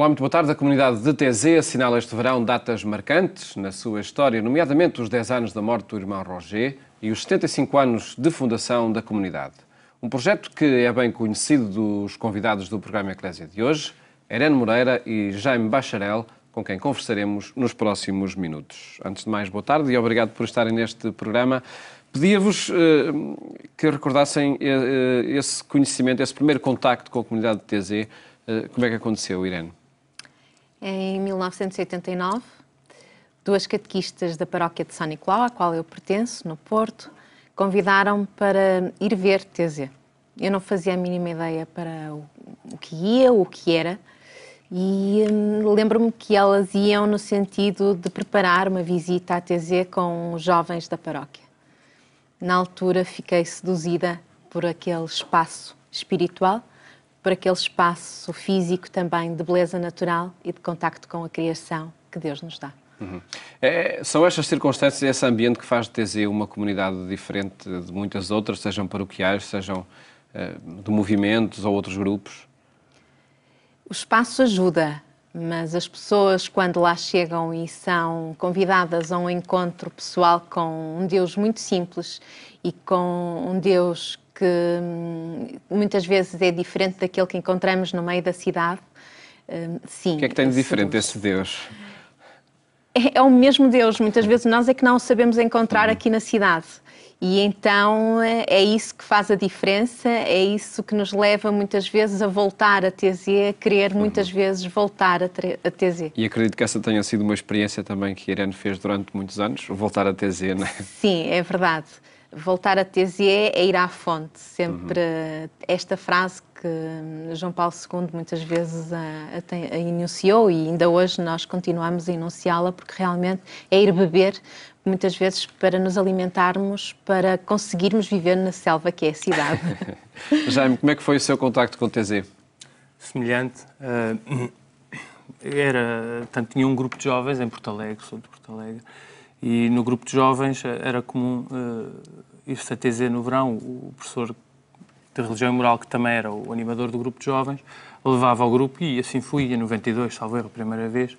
Olá, muito boa tarde. A comunidade de TZ assinala este verão datas marcantes na sua história, nomeadamente os 10 anos da morte do irmão Roger e os 75 anos de fundação da comunidade. Um projeto que é bem conhecido dos convidados do programa Eclésia de hoje, Irene Moreira e Jaime Bacharel, com quem conversaremos nos próximos minutos. Antes de mais, boa tarde e obrigado por estarem neste programa. Pedia-vos que recordassem esse conhecimento, esse primeiro contacto com a comunidade de TZ. Como é que aconteceu, Irene? Em 1989, duas catequistas da paróquia de São Nicolau, à qual eu pertenço, no Porto, convidaram-me para ir ver TZ. Eu não fazia a mínima ideia para o que ia, o que era, e lembro-me que elas iam no sentido de preparar uma visita à TZ com os jovens da paróquia. Na altura fiquei seduzida por aquele espaço espiritual, por aquele espaço físico também de beleza natural e de contacto com a criação que Deus nos dá. São estas circunstâncias, esse ambiente que faz de TZ uma comunidade diferente de muitas outras, sejam paroquiais, sejam de movimentos ou outros grupos? O espaço ajuda, mas as pessoas, quando lá chegam e são convidadas a um encontro pessoal com um Deus muito simples e com um Deus que muitas vezes é diferente daquele que encontramos no meio da cidade, sim. O que é que tem de diferente esse Deus? É o mesmo Deus, muitas vezes nós é que não o sabemos encontrar aqui na cidade. E então é isso que faz a diferença, é isso que nos leva muitas vezes a voltar a TZ, a querer muitas vezes voltar a TZ. E acredito que essa tenha sido uma experiência também que a Irene fez durante muitos anos, voltar a TZ, não é? Sim, é verdade. Voltar a TZ é ir à fonte. Sempre esta frase que João Paulo II muitas vezes a enunciou e ainda hoje nós continuamos a enunciá-la porque realmente é ir beber, muitas vezes para nos alimentarmos, para conseguirmos viver na selva que é a cidade. Jaime, como é que foi o seu contacto com o TZ? Semelhante. Tinha um grupo de jovens em Porto Alegre, sou de Porto Alegre, e no grupo de jovens era comum ir-se a TZ no verão. O professor de religião e moral, que também era o animador do grupo de jovens, levava ao grupo e assim fui, em 92, salvo erro, a primeira vez,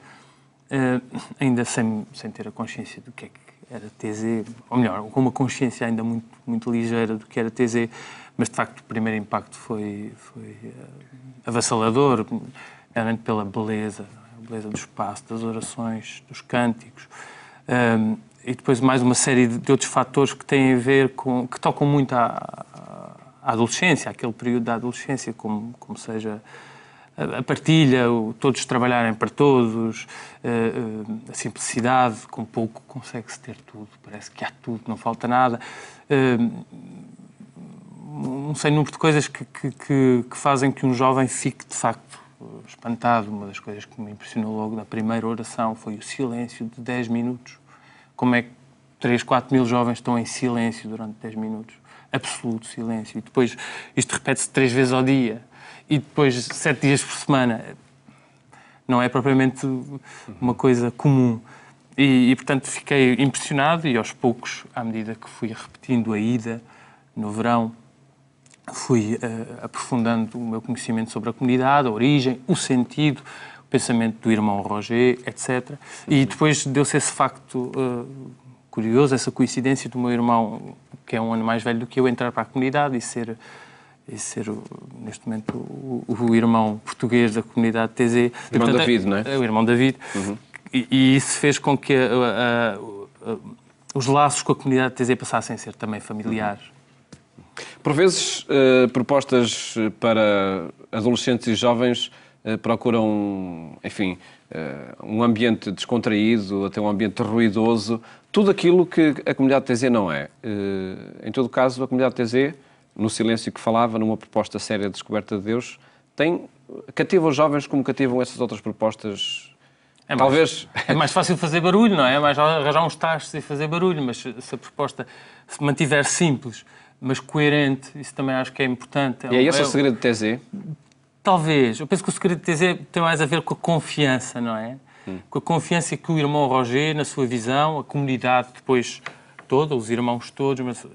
ainda sem ter a consciência do que é que era TZ, ou melhor, com uma consciência ainda muito, muito ligeira do que era TZ, mas de facto o primeiro impacto foi avassalador, realmente pela beleza, a beleza do espaço, das orações, dos cânticos, e depois mais uma série de outros fatores que têm a ver com, que tocam muito à adolescência, aquele período da adolescência, como seja a partilha, todos trabalharem para todos, a simplicidade, com pouco consegue-se ter tudo, parece que há tudo, não falta nada. Um sem número de coisas que fazem que um jovem fique, de facto, espantado. Uma das coisas que me impressionou logo na primeira oração foi o silêncio de 10 minutos. Como é que 3, 4 mil jovens estão em silêncio durante 10 minutos? Absoluto silêncio. E depois isto repete-se 3 vezes ao dia. E depois 7 dias por semana. Não é propriamente uma coisa comum. E portanto, fiquei impressionado e, aos poucos, à medida que fui repetindo a ida no verão, fui aprofundando o meu conhecimento sobre a comunidade, a origem, o sentido, o pensamento do irmão Roger, etc. E depois deu-se esse facto curioso, essa coincidência do meu irmão, que é um ano mais velho do que eu, entrar para a comunidade e ser neste momento, o irmão português da comunidade TZ. Irmão David, não é? O irmão David. E isso fez com que os laços com a comunidade TZ passassem a ser também familiares. Por vezes, propostas para adolescentes e jovens procuram, enfim, um ambiente descontraído, até um ambiente ruidoso, tudo aquilo que a comunidade TZ não é. Em todo caso, a comunidade TZ, no silêncio que falava, numa proposta séria de descoberta de Deus, cativa os jovens como cativam essas outras propostas. Talvez... É mais fácil fazer barulho, não é? É mais arranjar uns tachos e fazer barulho, mas se a proposta se mantiver simples, mas coerente, isso também acho que é importante. E é esse o segredo de TZ? Talvez. Eu penso que o segredo de TZ tem mais a ver com a confiança, não é? Com a confiança que o irmão Roger, na sua visão, a comunidade depois toda, os irmãos todos, mas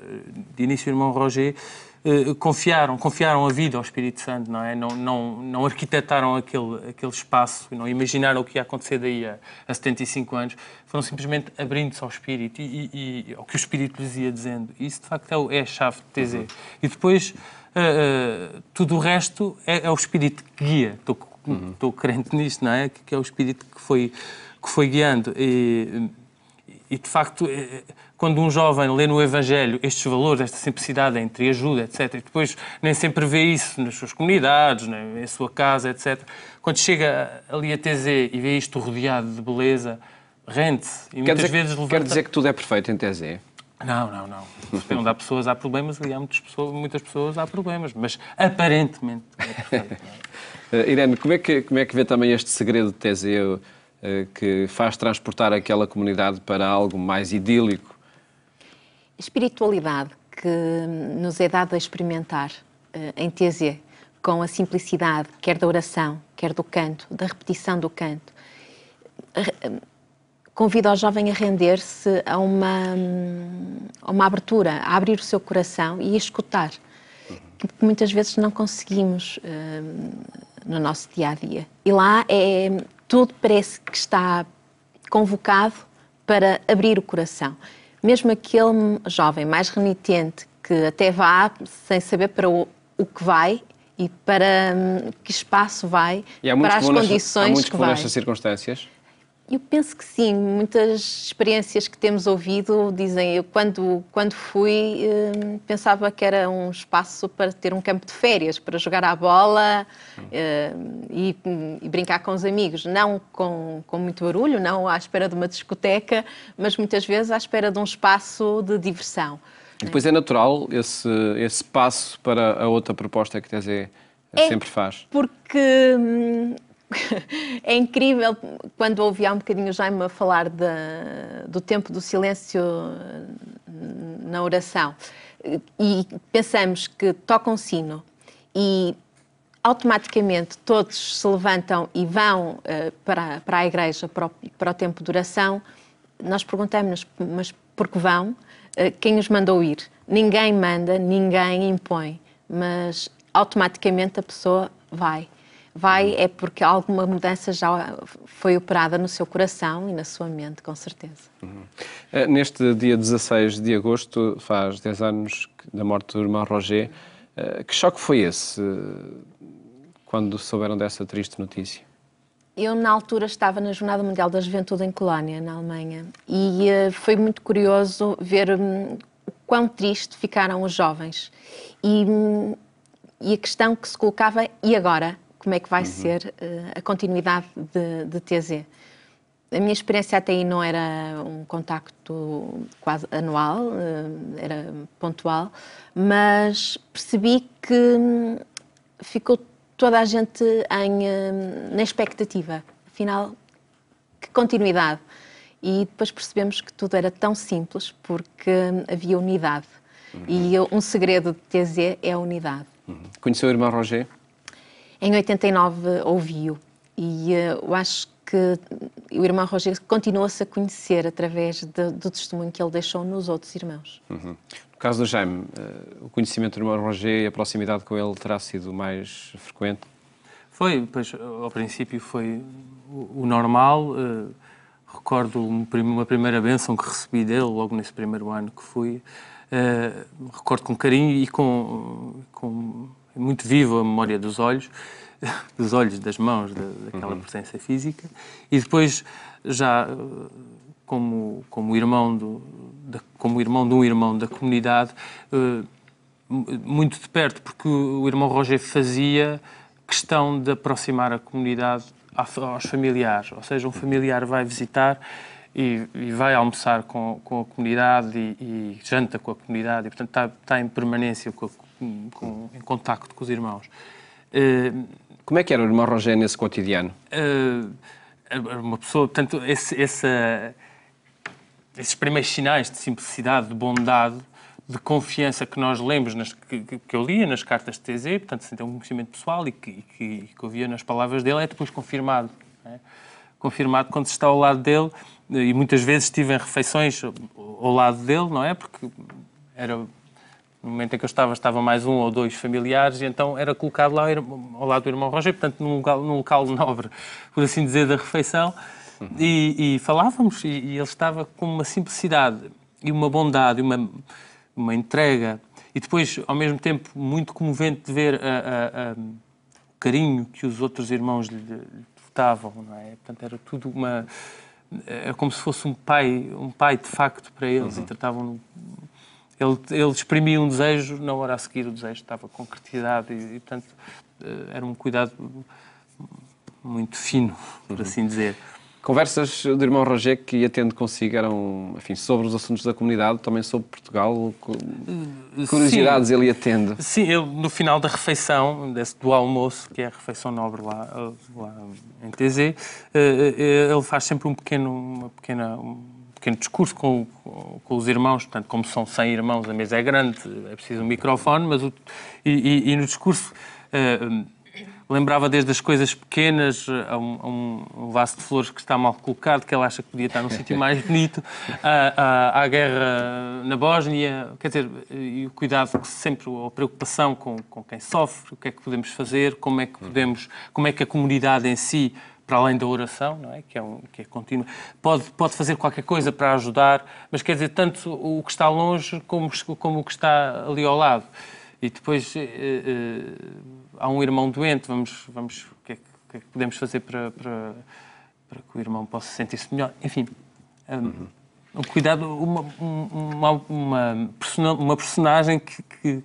de início o irmão Roger, confiaram a vida ao Espírito Santo, não é? Não arquitetaram aquele espaço, não imaginaram o que ia acontecer daí a 75 anos, foram simplesmente abrindo-se ao Espírito e ao que o Espírito lhes ia dizendo. Isso, de facto, é a chave de TZ. E depois, tudo o resto é o Espírito que guia. Estou crente nisto, não é? Que é o Espírito que foi guiando. E, de facto, quando um jovem lê no Evangelho estes valores, esta simplicidade, a entreajuda, etc., e depois nem sempre vê isso nas suas comunidades, na sua casa, etc., quando chega ali a TZ e vê isto rodeado de beleza, rende-se. E muitas vezes levanta... Quer dizer que tudo é perfeito em TZ? Não. Onde há pessoas, há problemas, e há muitas pessoas, há problemas. Mas, aparentemente, é perfeito. Não é? Irene, como é que vê também este segredo de TZ que faz transportar aquela comunidade para algo mais idílico? A espiritualidade que nos é dada a experimentar em TZ, com a simplicidade, quer da oração, quer do canto, da repetição do canto, convida o jovem a render-se a uma abertura, a abrir o seu coração e a escutar, que muitas vezes não conseguimos no nosso dia-a-dia. E lá tudo parece que está convocado para abrir o coração. Mesmo aquele jovem mais renitente que até vá sem saber para o que vai e para que espaço vai, para as condições que vai. Há nestas circunstâncias? Eu penso que sim. Muitas experiências que temos ouvido dizem, eu quando fui pensava que era um espaço para ter um campo de férias, para jogar à bola e brincar com os amigos. Não com muito barulho, não à espera de uma discoteca, mas muitas vezes à espera de um espaço de diversão. E depois é natural esse passo para a outra proposta que a TZ sempre faz? Porque... é incrível, quando ouvi há um bocadinho o Jaime a falar do tempo do silêncio na oração e pensamos que toca um sino e automaticamente todos se levantam e vão para a igreja, para o tempo de oração, nós perguntamos-nos, mas por que vão? Quem os mandou ir? Ninguém manda, ninguém impõe, mas automaticamente a pessoa vai é porque alguma mudança já foi operada no seu coração e na sua mente, com certeza. Neste dia 16 de agosto, faz 10 anos da morte do irmão Roger. Que choque foi esse, quando souberam dessa triste notícia? Eu, na altura, estava na Jornada Mundial da Juventude em Colónia, na Alemanha, e foi muito curioso ver o quão triste ficaram os jovens. E a questão que se colocava, e agora? Como é que vai ser a continuidade de TZ. A minha experiência até aí não era um contacto quase anual, era pontual, mas percebi que ficou toda a gente na expectativa. Afinal, que continuidade. E depois percebemos que tudo era tão simples porque havia unidade. E um segredo de TZ é a unidade. Conheceu o irmão Roger? Em 89 ouvi-o e eu acho que o irmão Roger continua-se a conhecer através do testemunho que ele deixou nos outros irmãos. No caso do Jaime, o conhecimento do irmão Roger e a proximidade com ele terá sido mais frequente? Foi, pois, ao princípio foi o normal. Recordo uma primeira bênção que recebi dele logo nesse primeiro ano que fui. Recordo com carinho e com muito vivo a memória dos olhos, das mãos, daquela presença física. E depois, já como irmão de um irmão da comunidade, muito de perto, porque o irmão Roger fazia questão de aproximar a comunidade aos familiares. Ou seja, um familiar vai visitar e vai almoçar com a comunidade e janta com a comunidade e, portanto, está em permanência em contacto com os irmãos. Como é que era o irmão Roger nesse cotidiano? Uma pessoa, portanto, esses primeiros sinais de simplicidade, de bondade, de confiança que nós lemos, que eu lia nas cartas de TZ, portanto, sem ter um conhecimento pessoal e que eu via nas palavras dele, é depois confirmado. Não é? Confirmado quando se está ao lado dele, e muitas vezes estive em refeições ao lado dele, não é? Porque No momento em que eu estava mais um ou dois familiares, e então era colocado lá ao lado do irmão Roger, portanto, num local nobre, por assim dizer, da refeição, e falávamos, e ele estava com uma simplicidade e uma bondade, uma entrega, e depois, ao mesmo tempo, muito comovente de ver o carinho que os outros irmãos lhe dotavam, não é? Portanto, era tudo é como se fosse um pai de facto para eles, e tratavam-no. Ele exprimia um desejo, na hora a seguir o desejo estava concretizado, e portanto, era um cuidado muito fino, por assim dizer. Conversas do irmão Roger que ia tendo consigo eram, enfim, sobre os assuntos da comunidade, também sobre Portugal, curiosidades ele ia tendo. Sim, ele, no final da refeição, do almoço, que é a refeição nobre lá em TZ, ele faz sempre um pequeno discurso com os irmãos. Portanto, como são 100 irmãos, a mesa é grande, é preciso um microfone, mas no discurso lembrava desde as coisas pequenas, a um vaso de flores que está mal colocado, que ele acha que podia estar num sítio mais bonito, à guerra na Bósnia, quer dizer, e o cuidado sempre, a preocupação com quem sofre, o que é que podemos fazer, como é que a comunidade em si, para além da oração, não é? Que é contínua, pode fazer qualquer coisa para ajudar, mas quer dizer, tanto o que está longe como o que está ali ao lado. E depois há um irmão doente, vamos o que é que podemos fazer para que o irmão possa sentir-se melhor? Enfim, um cuidado, uma personagem que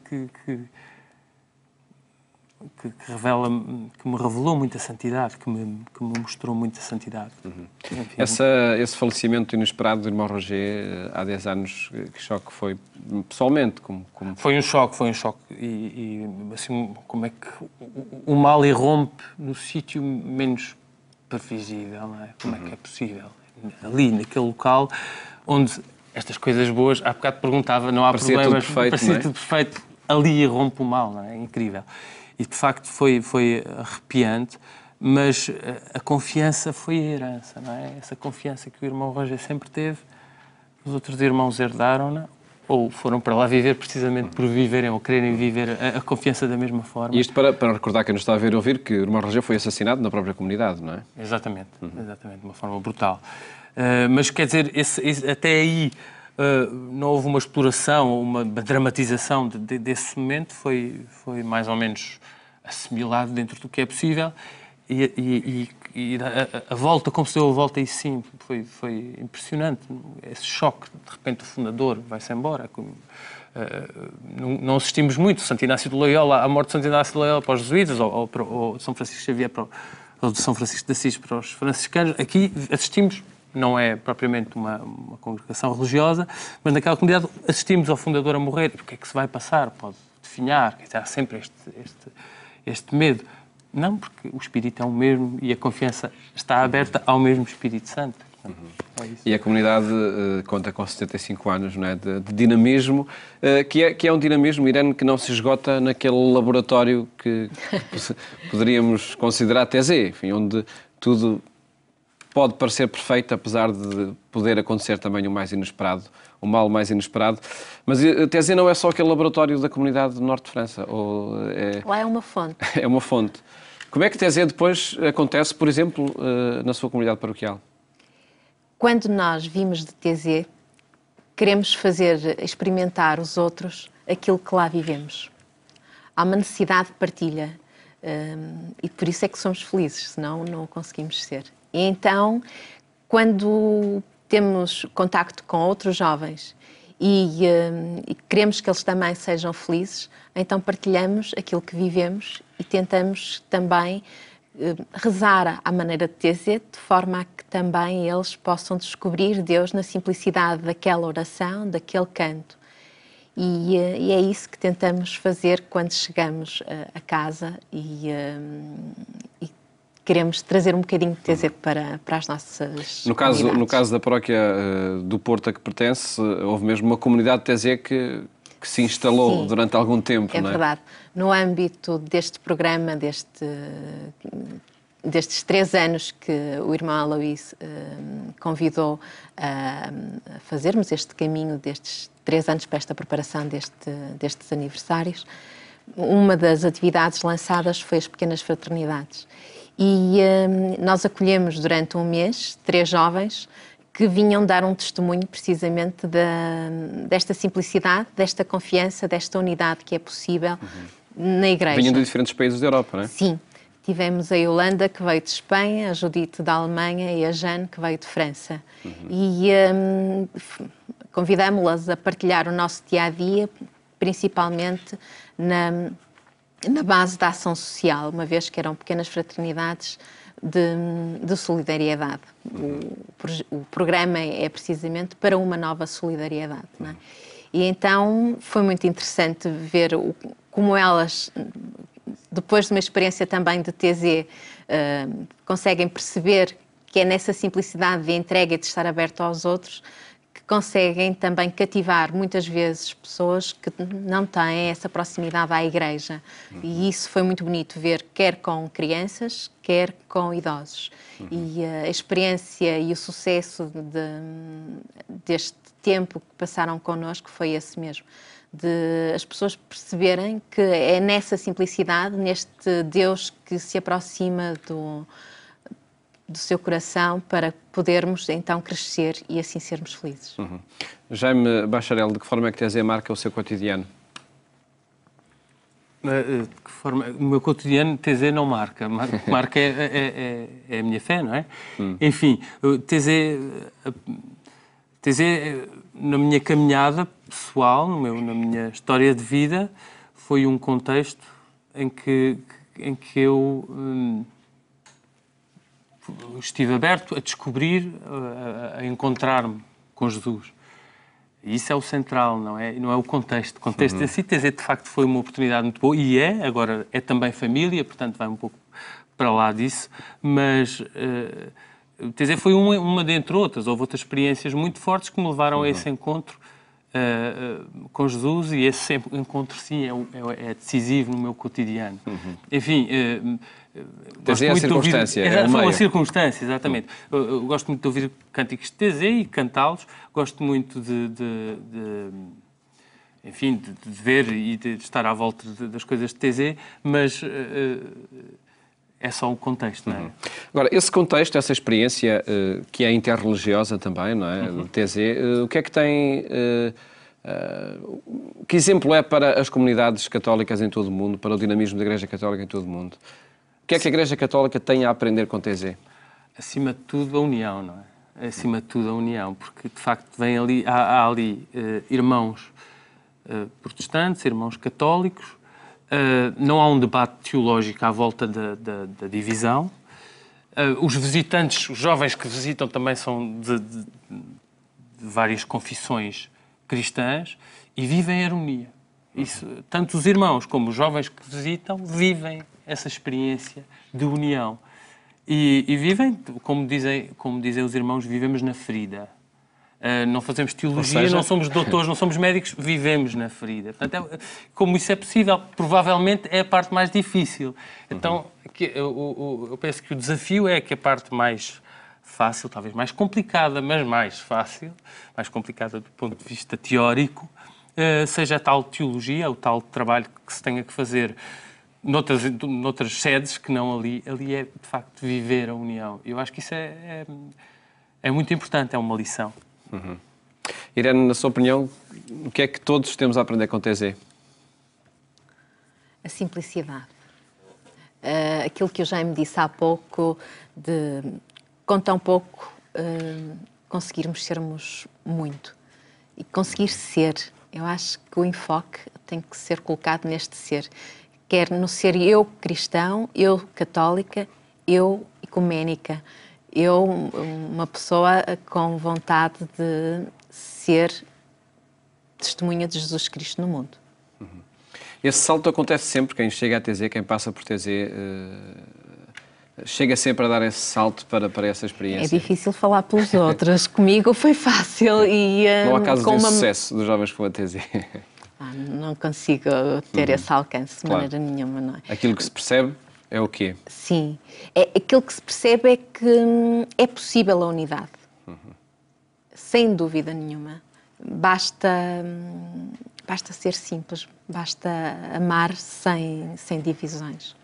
me revelou muita santidade, que me mostrou muita santidade. Enfim, Esse falecimento inesperado do irmão Roger há 10 anos, que choque foi pessoalmente? Foi um choque. E assim, como é que o mal irrompe no sítio menos previsível, não é? Como é que é possível? Ali, naquele local, onde estas coisas boas, há bocado perguntava, não há problemas, parecia tudo perfeito, ali irrompe o mal, não é? Incrível. E, de facto, foi arrepiante, mas a confiança foi a herança, não é? Essa confiança que o irmão Roger sempre teve, os outros irmãos herdaram-na, ou foram para lá viver precisamente por viverem ou quererem viver a confiança da mesma forma. E isto para recordar quem nos está a ver e ouvir que o irmão Roger foi assassinado na própria comunidade, não é? Exatamente, exatamente, de uma forma brutal. Mas, quer dizer, até aí não houve uma exploração, uma dramatização desse momento, foi mais ou menos assimilado dentro do que é possível, e a volta, como se deu a volta, aí sim, foi impressionante. Esse choque, de repente o fundador vai-se embora. Não assistimos muito, Santo Inácio de Loyola, a morte de Santo Inácio de Loyola para os jesuítas, ou de São Francisco Xavier ou de São Francisco de Assis para os franciscanos. Aqui assistimos, não é propriamente uma congregação religiosa, mas naquela comunidade assistimos ao fundador a morrer. O que é que se vai passar? Pode definhar, há sempre este medo. Não, porque o Espírito é o mesmo e a confiança está aberta ao mesmo Espírito Santo. É isso. E a comunidade conta com 75 anos, não é, de dinamismo, que é um dinamismo, Irene, que não se esgota naquele laboratório que poderíamos considerar TZ, enfim, onde tudo pode parecer perfeito, apesar de poder acontecer também o mais inesperado, o mal mais inesperado. Mas TZ não é só aquele laboratório da comunidade do Norte de França. Lá é uma fonte. É uma fonte. Como é que TZ depois acontece, por exemplo, na sua comunidade paroquial? Quando nós vimos de TZ, queremos experimentar os outros aquilo que lá vivemos. Há uma necessidade de partilha e por isso é que somos felizes, senão não o conseguimos ser. E então, quando temos contacto com outros jovens e queremos que eles também sejam felizes, então partilhamos aquilo que vivemos e tentamos também rezar à maneira de TZ, de forma a que também eles possam descobrir Deus na simplicidade daquela oração, daquele canto. E é isso que tentamos fazer quando chegamos a casa e queremos trazer um bocadinho de TZ para as nossas comunidades. No caso da paróquia do Porto a que pertence, houve mesmo uma comunidade de TZ que se instalou Sim, durante algum tempo, é não é? Verdade. No âmbito deste programa, destes 3 anos que o irmão Aloís convidou a fazermos este caminho, destes 3 anos para esta preparação destes aniversários, uma das atividades lançadas foi as pequenas fraternidades. E nós acolhemos durante um mês 3 jovens que vinham dar um testemunho precisamente desta simplicidade, desta confiança, desta unidade que é possível na Igreja. Vinham de diferentes países da Europa, não é? Sim. Tivemos a Yolanda, que veio de Espanha, a Judite da Alemanha e a Jane, que veio de França. E convidámos-las a partilhar o nosso dia-a-dia, principalmente na base da ação social, uma vez que eram pequenas fraternidades de solidariedade. O programa é precisamente para uma nova solidariedade, não é? E então foi muito interessante ver como elas, depois de uma experiência também de TZ, conseguem perceber que é nessa simplicidade de entrega e de estar aberto aos outros que conseguem também cativar muitas vezes pessoas que não têm essa proximidade à Igreja. E isso foi muito bonito ver, quer com crianças, quer com idosos. E a experiência e o sucesso deste tempo que passaram connosco foi esse mesmo. De as pessoas perceberem que é nessa simplicidade, neste Deus que se aproxima do seu coração para podermos então crescer e assim sermos felizes. Jaime Bacharel, de que forma é que TZ marca o seu cotidiano? De que forma? O meu cotidiano TZ não marca. Marca é a minha fé, não é? Enfim, TZ, na minha caminhada pessoal, na minha história de vida, foi um contexto em que eu estive aberto a descobrir, a encontrar-me com Jesus. E isso é o central, não é o contexto. O contexto em si, TZ, de facto, foi uma oportunidade muito boa, e agora é também família, portanto vai um pouco para lá disso, mas TZ foi uma dentre outras. Houve outras experiências muito fortes que me levaram a esse encontro com Jesus, e esse encontro, sim, é decisivo no meu cotidiano. Enfim, TZ é a circunstância, foi uma circunstância, exatamente. Eu gosto muito de ouvir cânticos de TZ e cantá-los. Gosto muito enfim, de ver e de estar à volta das coisas de TZ, mas é só o contexto, não é? Agora, esse contexto, essa experiência que é interreligiosa também, não é? De TZ, o que é que tem... que exemplo é para as comunidades católicas em todo o mundo, para o dinamismo da Igreja Católica em todo o mundo? O que é que a Igreja Católica tem a aprender com TZ? Acima de tudo, a união, não é? Acima de tudo, a união, porque, de facto, há ali irmãos protestantes, irmãos católicos, não há um debate teológico à volta da divisão. Os visitantes, os jovens que visitam, também são de várias confissões cristãs e vivem a harmonia. Isso, tanto os irmãos como os jovens que visitam vivem essa experiência de união. E vivem, como dizem os irmãos, vivemos na ferida. Não fazemos teologia, não somos doutores, não somos médicos, vivemos na ferida. Portanto, como isso é possível, provavelmente é a parte mais difícil. Então, eu penso que o desafio é que a parte mais fácil, talvez mais complicada, mas mais fácil, mais complicada do ponto de vista teórico, seja a tal teologia, o tal trabalho que se tenha que fazer noutras sedes que não ali. Ali é, de facto, viver a união. Eu acho que isso é muito importante, é uma lição. Irene, na sua opinião, o que é que todos temos a aprender com TZ? A simplicidade. Aquilo que eu já me disse há pouco, de com tão pouco conseguirmos sermos muito. E conseguir ser. Eu acho que o enfoque tem que ser colocado neste ser. Quer no ser eu cristão, eu católica, eu ecuménica. Eu, uma pessoa com vontade de ser testemunha de Jesus Cristo no mundo. Esse salto acontece sempre, quem chega a TZ, quem passa por TZ, chega sempre a dar esse salto para essa experiência. É difícil falar pelos outros. Comigo foi fácil. E, não há casos de sucesso dos jovens com a TZ. Não consigo ter esse alcance de maneira nenhuma, não é? Aquilo que se percebe É o quê? Sim. Aquilo que se percebe é que é possível a unidade. Sem dúvida nenhuma. Basta ser simples, basta amar sem divisões.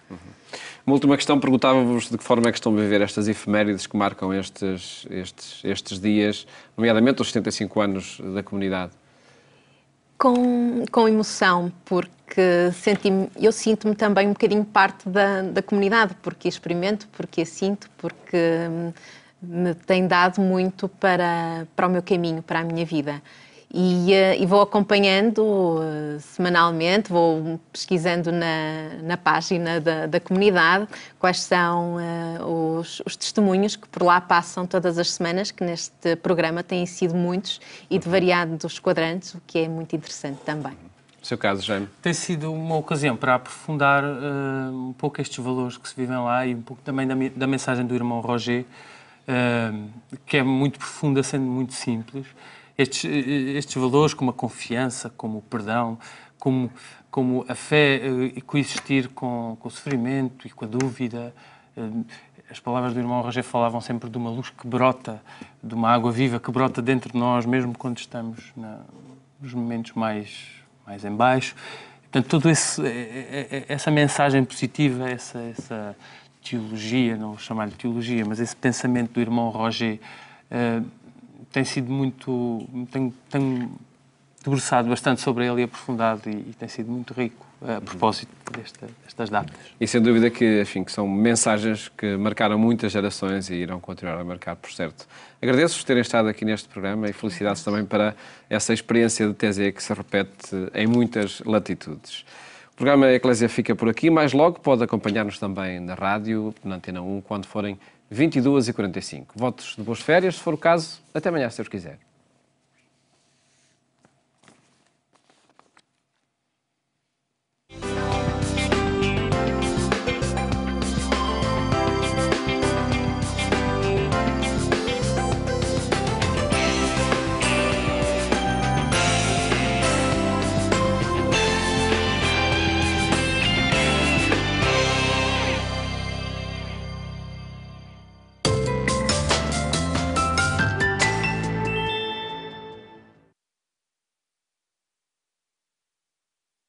Uma última questão, perguntava-vos de que forma é que estão a viver estas efemérides que marcam estes dias, nomeadamente os 75 anos da comunidade. Com emoção, porque eu sinto-me também um bocadinho parte da comunidade, porque experimento, porque a sinto, porque me tem dado muito para o meu caminho, para a minha vida. E vou acompanhando semanalmente, vou pesquisando na página da comunidade quais são os testemunhos que por lá passam todas as semanas, que neste programa têm sido muitos e de variados quadrantes, o que é muito interessante também. No seu caso, Jaime? Tem sido uma ocasião para aprofundar um pouco estes valores que se vivem lá e um pouco também da mensagem do irmão Roger, que é muito profunda, sendo muito simples. Estes valores, como a confiança, como o perdão, como a fé e coexistir com o sofrimento e com a dúvida. As palavras do irmão Roger falavam sempre de uma luz que brota, de uma água viva que brota dentro de nós, mesmo quando estamos nos momentos mais em baixo. Portanto, toda essa mensagem positiva, essa teologia, não vou chamar-lhe teologia, mas esse pensamento do irmão Roger tem sido muito... Tenho debruçado bastante sobre ele e aprofundado e tem sido muito rico a propósito destas datas. E sem dúvida que, enfim, que são mensagens que marcaram muitas gerações e irão continuar a marcar, por certo. Agradeço-vos terem estado aqui neste programa e felicidades também para essa experiência de TZ que se repete em muitas latitudes. O programa Eclésia fica por aqui. Mais logo pode acompanhar-nos também na rádio, na Antena 1, quando forem 22h45. Votos de boas férias, se for o caso. Até amanhã, se Deus quiser.